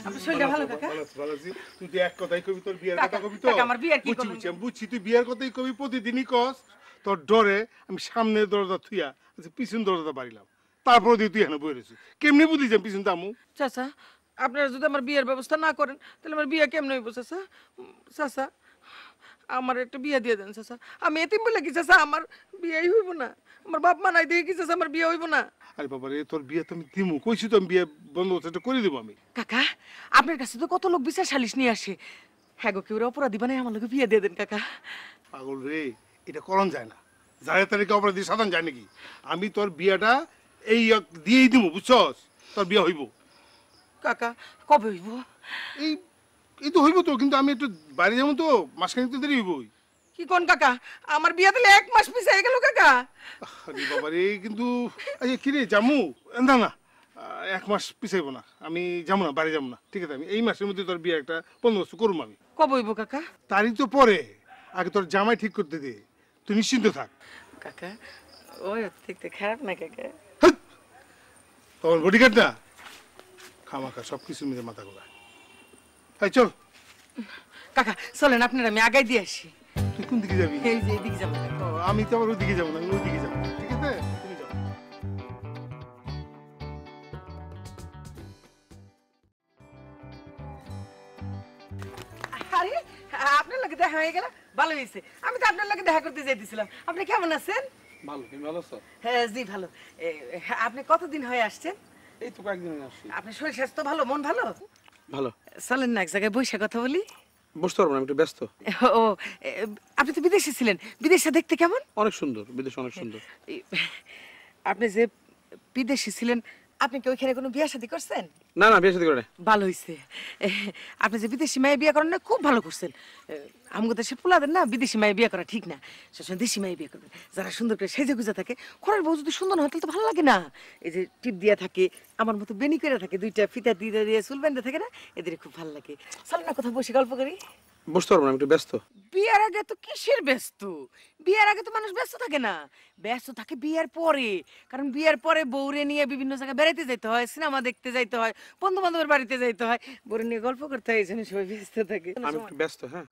আপনার শরীরটা ভালো কাকা? ভালো আছি। তুই তো এক কথাই কবি, তোর বিয়ের কথা কবি তো? কাকা, আমার বিয়ের কি বুঝছি, করবেন? আমি বুঝছি, তুই বিয়ের কথাই কবি, প্রতিদিনই কস। তোর ডরে আমি সামনের দরজা থুইয়া পিছন দরজা বাড়িলাম, তারপরে দিয়ে তুই এখানে বই রয়েছিস। কেমনি বুঝি যে পিছন দামু? চাচা, আপনারা যদি আমার বিয়ের ব্যবস্থা না করেন তাহলে আমার বিয়ে কেমন হইব চাচা? চাচা, আমার একটা বিয়ে দিয়ে দেন চাচা। আমি এতিম বলে কি চাচা আমার বিয়েই হইব না? আমার বাপ মা নাই দিয়ে কি চাচা আমার বিয়ে হইব না? আরে বাবা রে, তোর বিয়ে তো আমি দিমু, কইছি তো আমি বিয়ে বন্দোবস্ত করে দেবো আমি। কাকা, আপনার কাছে তো কত লোক বিচার সালিশ নিয়ে আসে। হ্যাঁ গো, কেউ অপরাধী বানাই আমার লোকে বিয়ে দিয়ে দেন কাকা। পাগল রে, এটা করণ যায় না। যারে তারিখে অপরাধী সাধন যায় নাকি? আমি তোর বিয়েটা এই দিয়েই দিব, বুঝছস? তোর বিয়ে হইব। কাকা, কবে হইব? এই এই তো হইব তো, কিন্তু আমি একটু বাইরে যাবো তো, মাসখানিক তো দেরি হইবই। কি কোন কাকা, আমার বিয়ে দিলে 1 মাস পিছে গেল কাকা। আরে বাবা রে, কিন্তু এই কি রে জামু? না না, 1 মাস পিছাইব না, আমি যাবো না, বাড়ি যাবো না, ঠিক আছে? আমি এই মাসের মধ্যে তোর বিয়ে একটা বন্দোবস্ত করবো আমি। কবে হইব কাকা? তারই তো পরে, আগে তোর জামাই ঠিক করতে দে, তুই নিশ্চিন্ত থাক। কাকা, ওই দেখতে খারাপ না কাকা? তোমার বডিগার্ড না, খামাখা সব কিছুর মধ্যে মাথা গোলা। এই চল। কাকা চলেন, আপনার আমি আগাই দিয়ে আসি। তুই কোন দিকে যাবি? এই যে এদিকে যাবো কাকা। আমি তো আবার ওইদিকে যাবো না, আমি ওইদিকে যাবো, ঠিক আছে? তুমি যাও। আরে, আপনার লাগে দেখা হয়ে গেল, ভালো হয়েছে। আমি তো আপনার লাগে দেখা করতে যাইতেছিলাম। আপনি কেমন আছেন? ভালো, তুমি ভালো আছো? হ্যাঁ জি ভালো। আপনি কতদিন হয়ে আসছেন? এই তো কয়েকদিন আসছি। আপনার শরীর স্বাস্থ্য ভালো, মন ভালো? ভালো। চলেন না এক জায়গায় বসে কথা বলি। বসতে পারবো না, আমি একটু ব্যস্ত। ও, আপনি তো বিদেশে ছিলেন, বিদেশে দেখতে কেমন? অনেক সুন্দর, বিদেশ অনেক সুন্দর। আপনি যে বিদেশে ছিলেন, আপনি কি ওইখানে কোনো বিয়ে শাদী করছেন? না না, বিয়ে শাদী করে নাই। ভালো হয়েছে। আপনি যে বিদেশি মেয়ে বিয়ে করেন না, খুব ভালো করছেন। আমাদের দেশে পোলাদের না বিদেশি মেয়ে বিয়ে করা ঠিক না, সবসময় দেশি মেয়ে বিয়ে করবেন, যারা সুন্দর করে সেজে গুজে থাকে। ঘরের বউ যদি সুন্দর হয় তাহলে তো ভালো লাগে না। এই যে টিপ দিয়া থাকে, আমার মতো বেনি করে থাকে, 2টা ফিতা দিয়ে দিয়ে চুল বেঁধে থাকে না, এদের খুব ভালো লাগে। চল না কোথাও বসে গল্প করি। বসতে পারবো না, আমি একটু ব্যস্ত। বিয়ের আগে তো কিসের ব্যস্ত? বিয়ের আগে তো মানুষ ব্যস্ত থাকে না, ব্যস্ত থাকে বিয়ের পরে। কারণ বিয়ের পরে বউরে নিয়ে বিভিন্ন জায়গায় বেড়াইতে যাইতে হয়, সিনেমা দেখতে যাইতে হয়, বন্ধু বান্ধবের বাড়িতে যাইতে হয়, বউরে নিয়ে গল্প করতে হয়, এই জন্য সবাই ব্যস্ত থাকে। আমি একটু ব্যস্ত, হ্যাঁ।